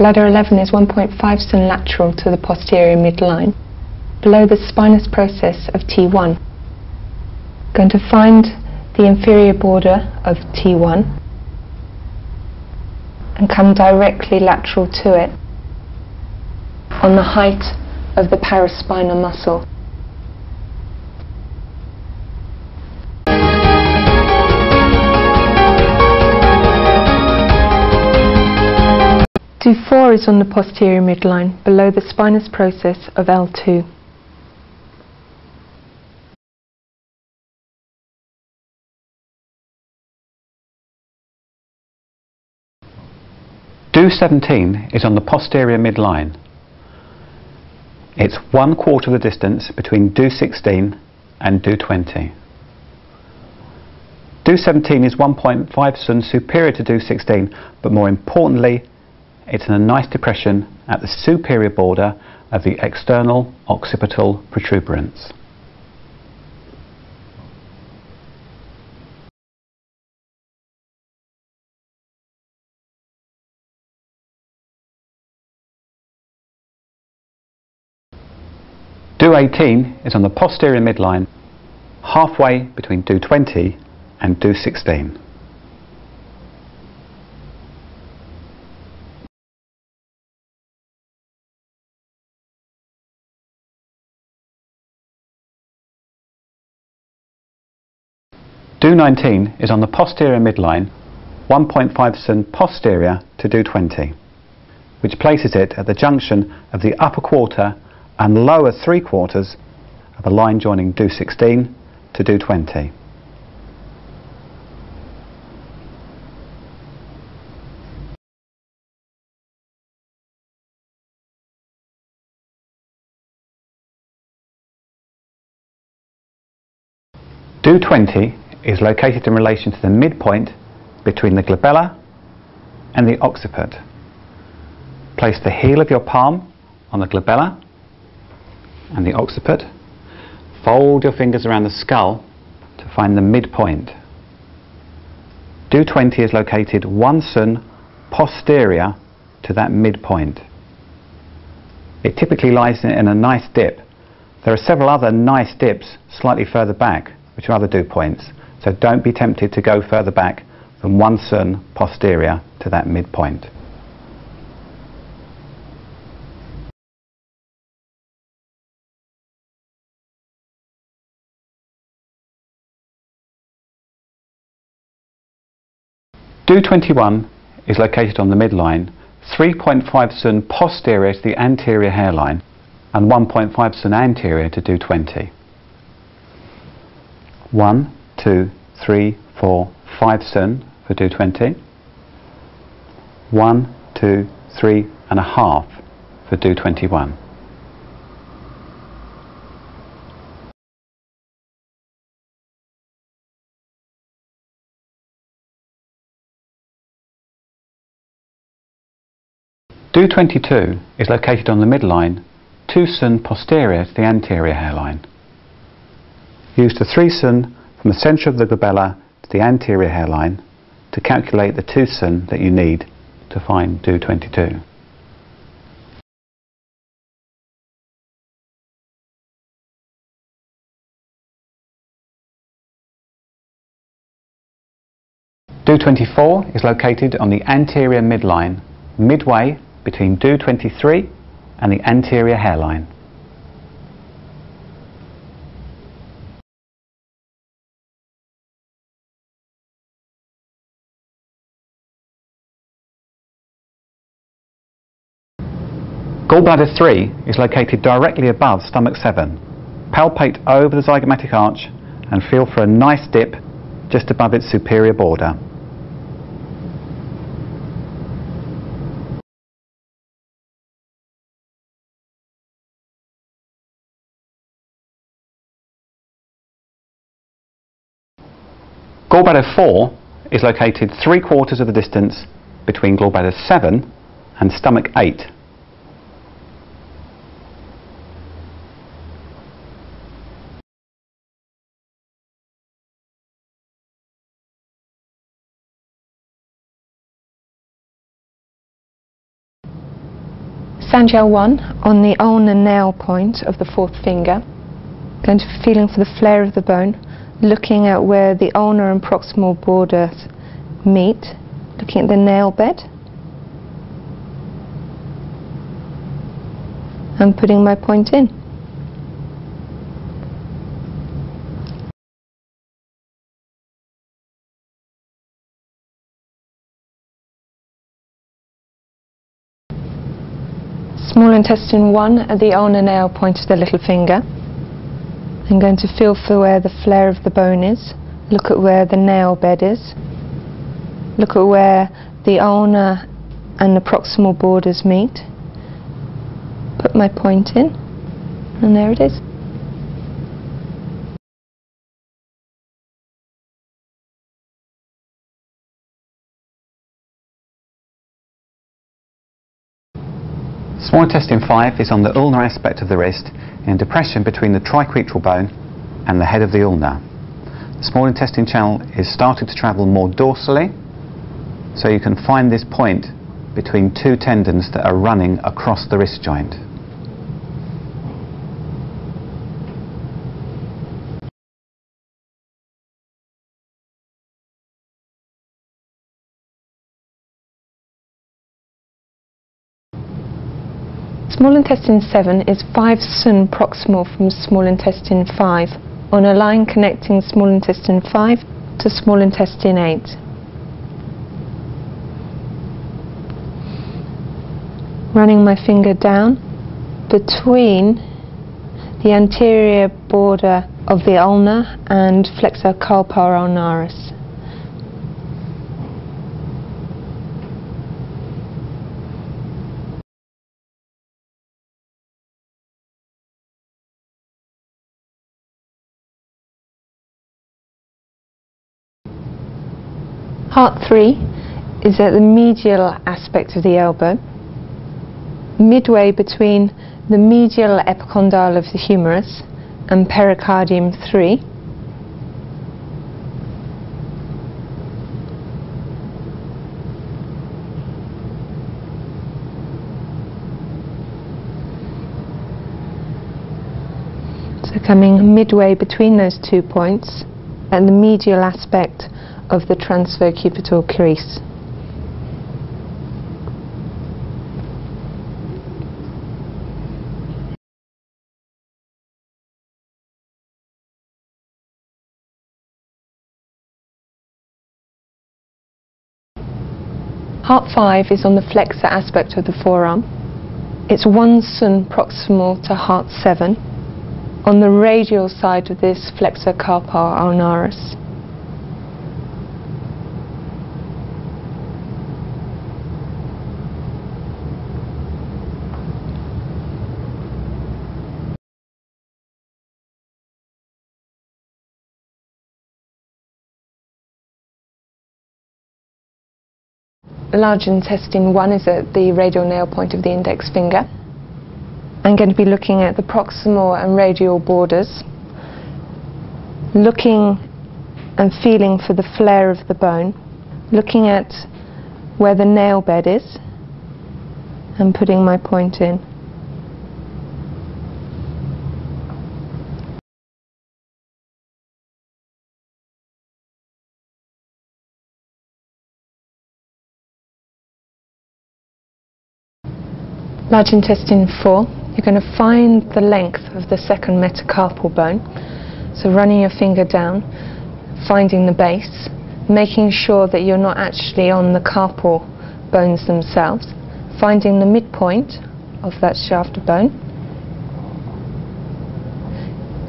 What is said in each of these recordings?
Bladder 11 is 1.5 cm lateral to the posterior midline, below the spinous process of T1. Going to find the inferior border of T1 and come directly lateral to it on the height of the paraspinal muscle. D4 is on the posterior midline, below the spinous process of L2. D17 is on the posterior midline. It's 1/4 of the distance between D16 and D20. D17 is 1.5 cm superior to D16, but more importantly, it's in a nice depression at the superior border of the external occipital protuberance. D18 is on the posterior midline, halfway between D20 and D16. D19 is on the posterior midline, 1.5 cm posterior to D20, which places it at the junction of the upper quarter and lower 3/4 of the line joining D16 to D20. D20 is located in relation to the midpoint between the glabella and the occiput. Place the heel of your palm on the glabella and the occiput. Fold your fingers around the skull to find the midpoint. D20 is located 1 cm posterior to that midpoint. It typically lies in a nice dip. There are several other nice dips slightly further back, which are other dew points, so don't be tempted to go further back than 1 cm posterior to that midpoint. D21 is located on the midline, 3.5 cm posterior to the anterior hairline and 1.5 cm anterior to D20. 1, 2, 3, 4, 5 cm for D20. 1, 2, 3 and a half for D21. D22 is located on the midline, 2 cm posterior to the anterior hairline. Use the 3 cm from the centre of the glabella to the anterior hairline to calculate the 2 cm that you need to find D22. D24 is located on the anterior midline, midway between D23 and the anterior hairline. Gallbladder 3 is located directly above stomach 7. Palpate over the zygomatic arch and feel for a nice dip just above its superior border. Gallbladder 4 is located 3/4 of the distance between gallbladder 7 and stomach 8. Sandgel 1 on the ulnar nail point of the fourth finger. Going to be feeling for the flare of the bone, looking at where the ulnar and proximal borders meet, looking at the nail bed, and putting my point in. Small intestine 1 at the ulnar nail point of the little finger. I'm going to feel for where the flare of the bone is, look at where the nail bed is, look at where the ulnar and the proximal borders meet, put my point in, and there it is. Small intestine 5 is on the ulnar aspect of the wrist in depression between the triquetral bone and the head of the ulna. The small intestine channel is starting to travel more dorsally, so you can find this point between two tendons that are running across the wrist joint. Small intestine 7 is 5 cm proximal from small intestine 5 on a line connecting small intestine 5 to small intestine 8. Running my finger down between the anterior border of the ulna and flexor carpi ulnaris. Heart 3 is at the medial aspect of the elbow, midway between the medial epicondyle of the humerus and pericardium 3. So coming midway between those 2 points at the medial aspect of the transvercubital crease. Heart 5 is on the flexor aspect of the forearm. It's 1 cm proximal to heart 7 on the radial side of this flexor carpi ulnaris. Large intestine 1 is at the radial nail point of the index finger. I'm going to be looking at the proximal and radial borders, looking and feeling for the flare of the bone, looking at where the nail bed is, and putting my point in. Large intestine 4, you're going to find the length of the second metacarpal bone. So running your finger down, finding the base, making sure that you're not actually on the carpal bones themselves, finding the midpoint of that shaft of bone,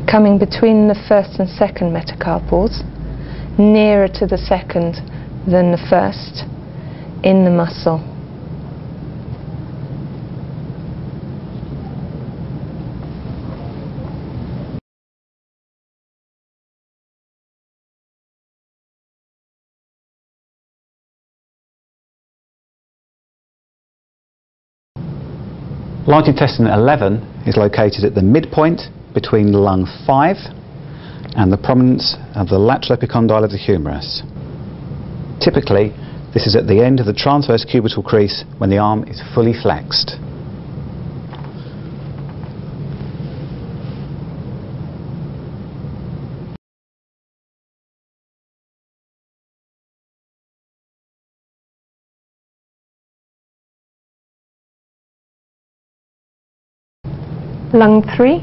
coming between the first and second metacarpals, nearer to the second than the first in the muscle. Large intestine 11 is located at the midpoint between lung 5 and the prominence of the lateral epicondyle of the humerus. Typically, this is at the end of the transverse cubital crease when the arm is fully flexed. Lung 3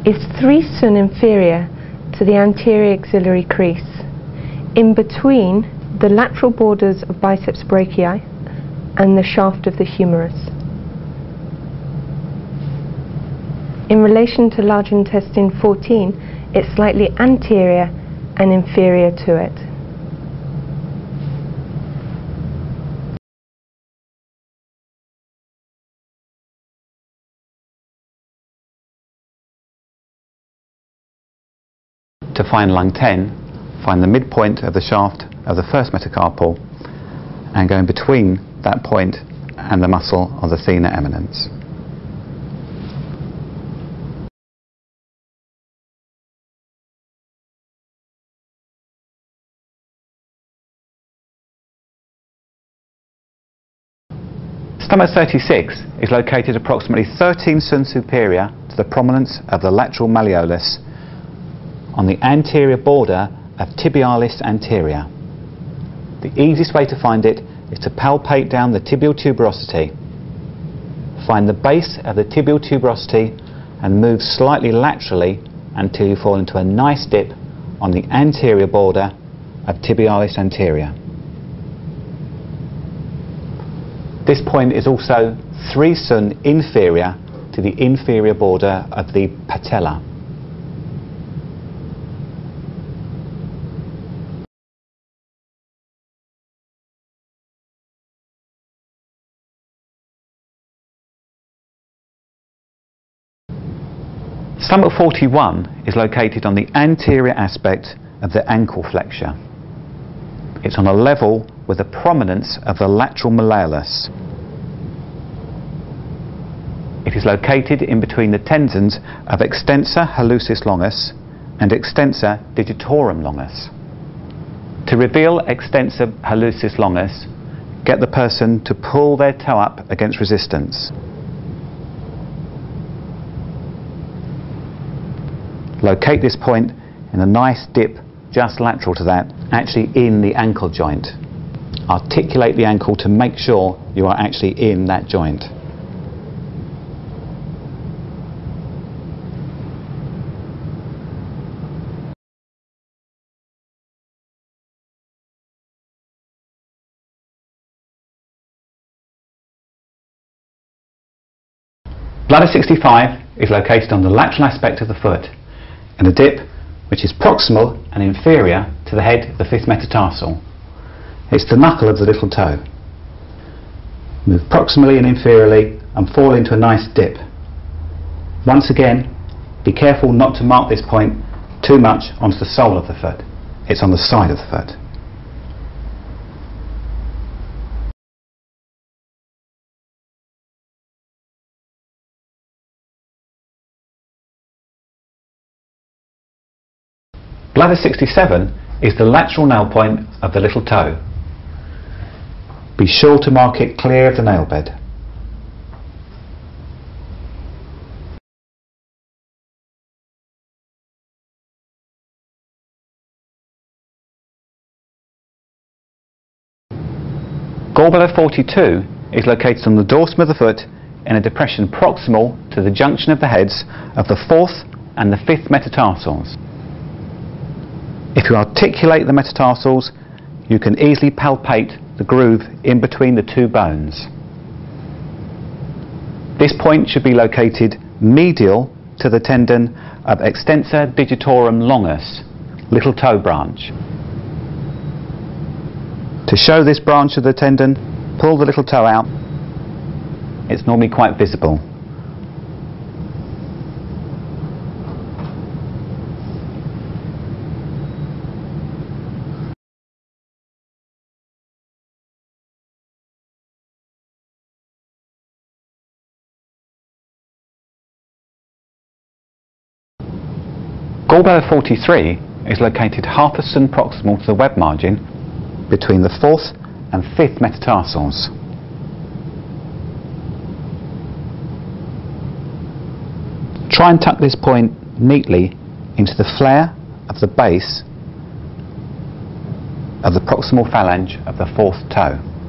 is 3 sun inferior to the anterior axillary crease, in between the lateral borders of biceps brachii and the shaft of the humerus. In relation to large intestine 14, it's slightly anterior and inferior to it. To find lung 10, find the midpoint of the shaft of the first metacarpal and go in between that point and the muscle of the thenar eminence. Stomach 36 is located approximately 13 sun superior to the prominence of the lateral malleolus on the anterior border of tibialis anterior. The easiest way to find it is to palpate down the tibial tuberosity. Find the base of the tibial tuberosity and move slightly laterally until you fall into a nice dip on the anterior border of tibialis anterior. This point is also 3 sun inferior to the inferior border of the patella. Stomach 41 is located on the anterior aspect of the ankle flexure. It's on a level with the prominence of the lateral malleolus. It is located in between the tendons of extensor hallucis longus and extensor digitorum longus. To reveal extensor hallucis longus, get the person to pull their toe up against resistance. Locate this point in a nice dip just lateral to that, actually in the ankle joint. Articulate the ankle to make sure you are actually in that joint. Bladder 65 is located on the lateral aspect of the foot in a dip which is proximal and inferior to the head of the 5th metatarsal. It's the knuckle of the little toe. Move proximally and inferiorly and fall into a nice dip. Once again, be careful not to mark this point too much onto the sole of the foot. It's on the side of the foot. Bladder 67 is the lateral nail point of the little toe. Be sure to mark it clear of the nail bed. Gallbladder 42 is located on the dorsum of the foot in a depression proximal to the junction of the heads of the 4th and the 5th metatarsals. If you articulate the metatarsals, you can easily palpate the groove in between the 2 bones. This point should be located medial to the tendon of extensor digitorum longus, little toe branch. To show this branch of the tendon, pull the little toe out. It's normally quite visible. Gallbladder 43 is located half a sun proximal to the web margin between the 4th and 5th metatarsals. Try and tuck this point neatly into the flare of the base of the proximal phalange of the 4th toe.